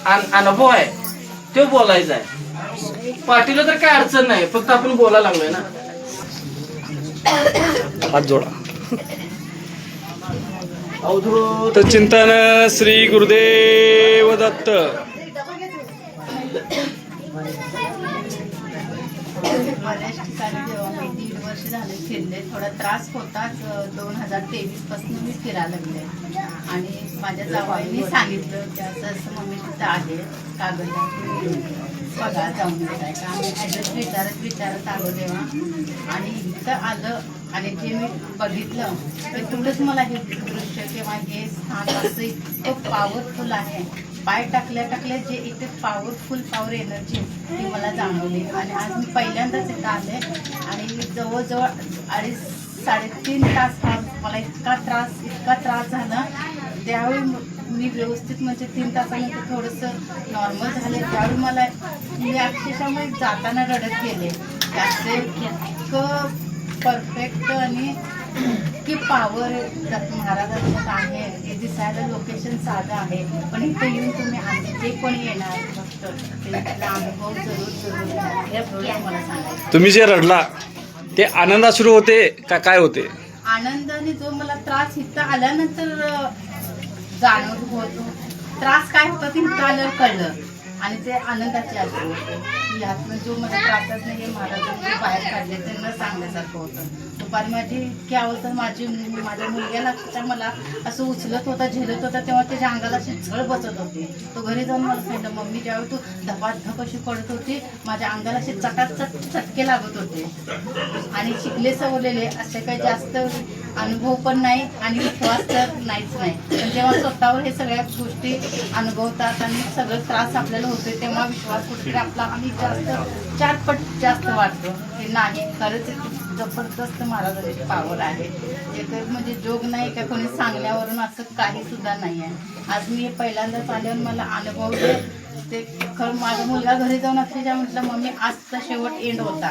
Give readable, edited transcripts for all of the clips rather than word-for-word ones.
अनुभव आहे तो बोलायचा आहे. पाठीला तर काय अडचण नाही, फक्त आपण बोलायला लागलोय ना. हात जोडा. अवधूत तर चिंतन श्री गुरुदेव दत्त. बऱ्याच ठिकाणी जेव्हा मी 1.5 वर्ष झाले फिरले, थोडा त्रास होताच. 2023 पासून मी फिरायला लागले आणि माझ्या जावाईने सांगितलं की असं असं मम्मी तिथं आहे कागद बघा जाऊन येताय का. आम्ही ॲड्रेस विचारत आलो तेव्हा आणि इथं आलं आणि जे मी बघितलं ते तेवढंच मला हे दृश्य किंवा हे स्थान असं इतकं पॉवरफुल आहे. पाय टाकल्या जे इथे पॉवर एनर्जी ती मला जाणवली. आणि आज मी पहिल्यांदाच इथं आले आणि जवळजवळ 3.5 तास हा मला इतका त्रास झाला. त्यावेळी मी व्यवस्थित म्हणजे 3 तासानंतर थोडंसं नॉर्मल झाले. त्यावेळी मी अक्षरशः जाताना रडत गेले. त्याचे इतकं परफेक्ट आणि की पॉवर महाराजांच्यात आहे. हे दिसायला लोकेशन साधं आहे, पण इथे येऊन तुम्ही जे कोणी येणार फक्त त्याचा अनुभव जरूर मला सांगायचं. तुम्ही जे रडला ते आनंदाश्रू होते का काय होते? आनंदाने जो मला त्रास इथं आल्यानंतर जाणवत होतो. त्रास काय होता ते इथं आल्यावर कळलं आणि ते आनंदाचे अश्रू होते. यातनं जो मला त्रास नाही हे महाराजांनी बाहेर काढले ते न सांगण्यासारखं होतं. दुपारी माझी इतकी आवडतं माझ्या मुलग्याला मला असं उचलत होता झेलत होता तेव्हा त्याच्या अंगाला अशी झळ बसत होती. तो घरी जाऊन मला सांगितलं मम्मी ज्यावेळी तू धपाधप अशी पडत होती माझ्या अंगाला असे चटके लागत होते. आणि शिकले सवरलेले असे काही जास्त अनुभव पण नाही आणि विश्वास तर नाहीच नाही. पण जेव्हा स्वतःवर हे सगळ्या गोष्टी अनुभवतात आणि सगळं त्रास आपल्याला होते तेव्हा विश्वास कुठेतरी आपला आणि जास्त 4 पट जास्त वाटतो की नाही खरंच जबरदस्त महाराजांची पावर आहे. एक म्हणजे जोग नाही का कोणी सांगण्यावरून असं काही सुद्धा नाही आहे. आज मी हे पहिल्यांदाच आल्यावर मला अनुभवले ते खरं. माझा मुलगा घरी जाऊन अक्षरशः म्हटलं मम्मी आजचा शेवट एंड होता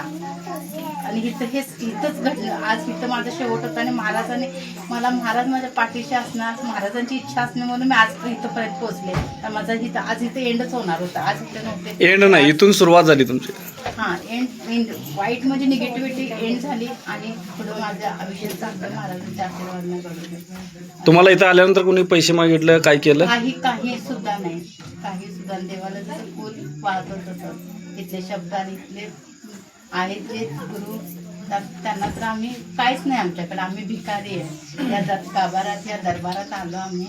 आणि इथंच घडलं. आज इथं माझा शेवट होता आणि महाराज माझ्या पाठीशी असणार महाराजांची इच्छा असणे म्हणून मी आज इथंपर्यंत पोहोचले. तर माझा आज इथं एंडच होणार होता. आज इथं नव्हते एंड नाही, इथून सुरुवात झाली तुमची. हां एंड वाईट म्हणजे निगेटिव्हिटी एंड झाली आणि पुढं माझ्या आयुष्य चांगलं महाराजांच्या आशीर्वादाने घडलं. तुम्हाला इथं आल्यानंतर कोणी पैसे मागितलं काय केलं? काही सुद्धा नाही. देवाला जसं फूल वाहतो तसं इथले शब्द आणि इथले आहेत जे गुरु त्यांना तर आम्ही काहीच नाही आमच्याकडे. आम्ही भिकारी आहे. या गाभारात या दरबारात आलो आम्ही.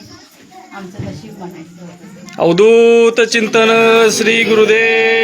आमचं नशीब म्हणायचं. अवधूत चिंतन श्री गुरुदेव